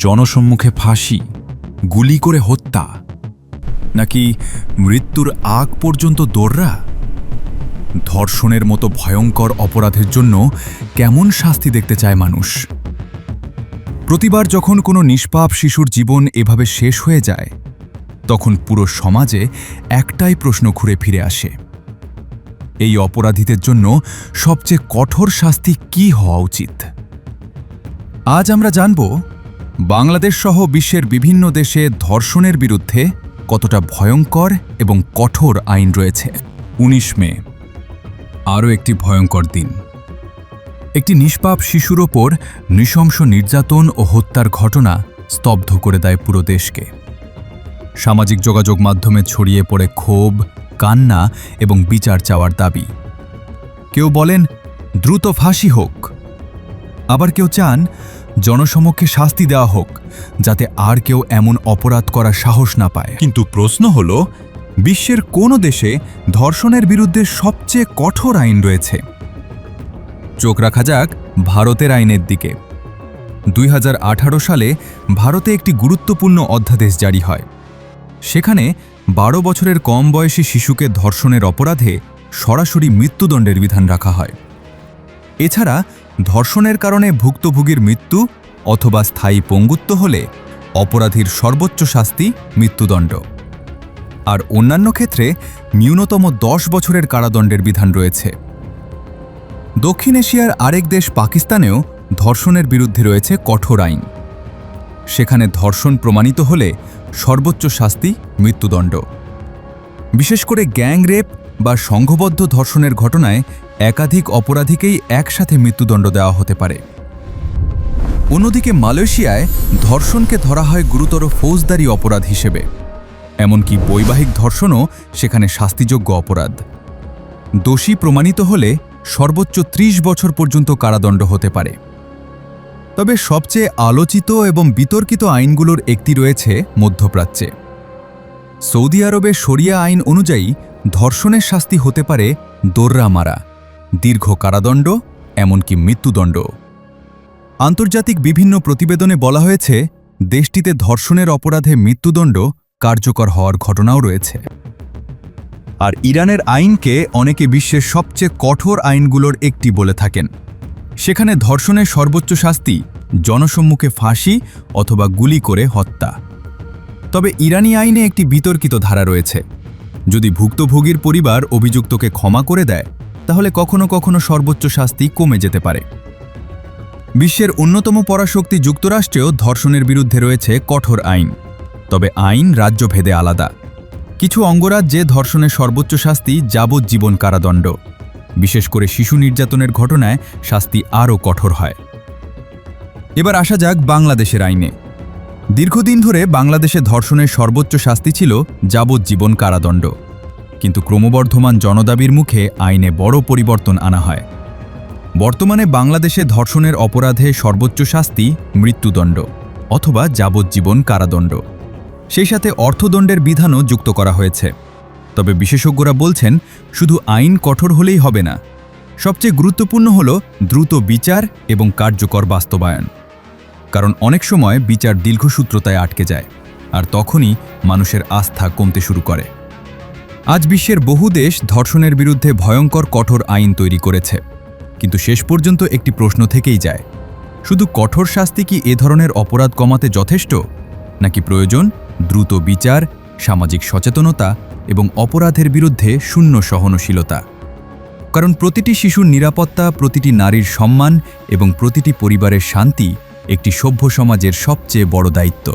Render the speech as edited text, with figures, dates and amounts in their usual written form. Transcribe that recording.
জনসম্মুখে ফাঁসি, গুলি করে হত্যা, নাকি মৃত্যুর আগ পর্যন্ত দৌড়া? ধর্ষণের মতো ভয়ঙ্কর অপরাধের জন্য কেমন শাস্তি দেখতে চায় মানুষ? প্রতিবার যখন কোনো নিষ্পাপ শিশুর জীবন এভাবে শেষ হয়ে যায়, তখন পুরো সমাজে একটাই প্রশ্ন ঘুরে ফিরে আসে: এই অপরাধীদের জন্য সবচেয়ে কঠোর শাস্তি কী হওয়া উচিত? আজ আমরা জানব বাংলাদেশ সহ বিশ্বের বিভিন্ন দেশে ধর্ষণের বিরুদ্ধে কতটা ভয়ঙ্কর এবং কঠোর আইন রয়েছে। ১৯ মে, আরও একটি ভয়ঙ্কর দিন। একটি নিষ্পাপ শিশুর ওপর নৃশংস নির্যাতন ও হত্যার ঘটনা স্তব্ধ করে দেয় পুরো দেশকে। সামাজিক যোগাযোগ মাধ্যমে ছড়িয়ে পড়ে ক্ষোভ, কান্না এবং বিচার চাওয়ার দাবি। কেউ বলেন দ্রুত ফাঁসি হোক, আবার কেউ চান জনসমক্ষে শাস্তি দেওয়া হোক, যাতে আর কেউ এমন অপরাধ করার সাহস না পায়। কিন্তু প্রশ্ন হল, বিশ্বের কোন দেশে ধর্ষণের বিরুদ্ধে সবচেয়ে কঠোর আইন রয়েছে? চোখ রাখা যাক ভারতের আইনের দিকে। ২০১৮ সালে ভারতে একটি গুরুত্বপূর্ণ অধ্যাদেশ জারি হয়। সেখানে ১২ বছরের কম বয়সী শিশুকে ধর্ষণের অপরাধে সরাসরি মৃত্যুদণ্ডের বিধান রাখা হয়। এছাড়া ধর্ষণের কারণে ভুক্তভোগীর মৃত্যু অথবা স্থায়ী পঙ্গুত্ব হলে অপরাধীর সর্বোচ্চ শাস্তি মৃত্যুদণ্ড। আর অন্যান্য ক্ষেত্রে ন্যূনতম ১০ বছরের কারাদণ্ডের বিধান রয়েছে। দক্ষিণ এশিয়ার আরেক দেশ পাকিস্তানেও ধর্ষণের বিরুদ্ধে রয়েছে কঠোর আইন। সেখানে ধর্ষণ প্রমাণিত হলে সর্বোচ্চ শাস্তি মৃত্যুদণ্ড। বিশেষ করে গ্যাং রেপ বা সংঘবদ্ধ ধর্ষণের ঘটনায় একাধিক অপরাধীকেই একসাথে মৃত্যুদণ্ড দেওয়া হতে পারে। অন্যদিকে মালয়েশিয়ায় ধর্ষণকে ধরা হয় গুরুতর ফৌজদারি অপরাধ হিসেবে। এমনকি বৈবাহিক ধর্ষণও সেখানে শাস্তিযোগ্য অপরাধ। দোষী প্রমাণিত হলে সর্বোচ্চ ৩০ বছর পর্যন্ত কারাদণ্ড হতে পারে। তবে সবচেয়ে আলোচিত এবং বিতর্কিত আইনগুলোর একটি রয়েছে মধ্যপ্রাচ্যে। সৌদি আরবে শরিয়া আইন অনুযায়ী ধর্ষণের শাস্তি হতে পারে দোররা মারা, দীর্ঘ কারাদণ্ড, এমনকি মৃত্যুদণ্ড। আন্তর্জাতিক বিভিন্ন প্রতিবেদনে বলা হয়েছে দেশটিতে ধর্ষণের অপরাধে মৃত্যুদণ্ড কার্যকর হওয়ার ঘটনাও রয়েছে। আর ইরানের আইনকে অনেকে বিশ্বের সবচেয়ে কঠোর আইনগুলোর একটি বলে থাকেন। সেখানে ধর্ষণের সর্বোচ্চ শাস্তি জনসম্মুখে ফাঁসি অথবা গুলি করে হত্যা। তবে ইরানি আইনে একটি বিতর্কিত ধারা রয়েছে। যদি ভুক্তভোগীর পরিবার অভিযুক্তকে ক্ষমা করে দেয়, তাহলে কখনো কখনো সর্বোচ্চ শাস্তি কমে যেতে পারে। বিশ্বের অন্যতম পরাশক্তি যুক্তরাষ্ট্রেও ধর্ষণের বিরুদ্ধে রয়েছে কঠোর আইন। তবে আইন রাজ্যভেদে আলাদা। কিছু অঙ্গরাজ্যে ধর্ষণের সর্বোচ্চ শাস্তি যাবজ্জীবন কারাদণ্ড। বিশেষ করে শিশু নির্যাতনের ঘটনায় শাস্তি আরও কঠোর হয়। এবার আসা যাক বাংলাদেশের আইনে। দীর্ঘদিন ধরে বাংলাদেশে ধর্ষণের সর্বোচ্চ শাস্তি ছিল যাবজ্জীবন কারাদণ্ড। কিন্তু ক্রমবর্ধমান জনদাবির মুখে আইনে বড় পরিবর্তন আনা হয়। বর্তমানে বাংলাদেশে ধর্ষণের অপরাধে সর্বোচ্চ শাস্তি মৃত্যুদণ্ড অথবা যাবজ্জীবন কারাদণ্ড। সেই সাথে অর্থদণ্ডের বিধানও যুক্ত করা হয়েছে। তবে বিশেষজ্ঞরা বলছেন, শুধু আইন কঠোর হলেই হবে না। সবচেয়ে গুরুত্বপূর্ণ হল দ্রুত বিচার এবং কার্যকর বাস্তবায়ন। কারণ অনেক সময় বিচার দীর্ঘসূত্রতায় আটকে যায়, আর তখনই মানুষের আস্থা কমতে শুরু করে। আজ বিশ্বের বহু দেশ ধর্ষণের বিরুদ্ধে ভয়ঙ্কর কঠোর আইন তৈরি করেছে, কিন্তু শেষ পর্যন্ত একটি প্রশ্ন থেকেই যায়: শুধু কঠোর শাস্তি কি এ ধরনের অপরাধ কমাতে যথেষ্ট, নাকি প্রয়োজন দ্রুত বিচার, সামাজিক সচেতনতা এবং অপরাধের বিরুদ্ধে শূন্য সহনশীলতা? কারণ প্রতিটি শিশুর নিরাপত্তা, প্রতিটি নারীর সম্মান এবং প্রতিটি পরিবারের শান্তি একটি সভ্য সমাজের সবচেয়ে বড় দায়িত্ব।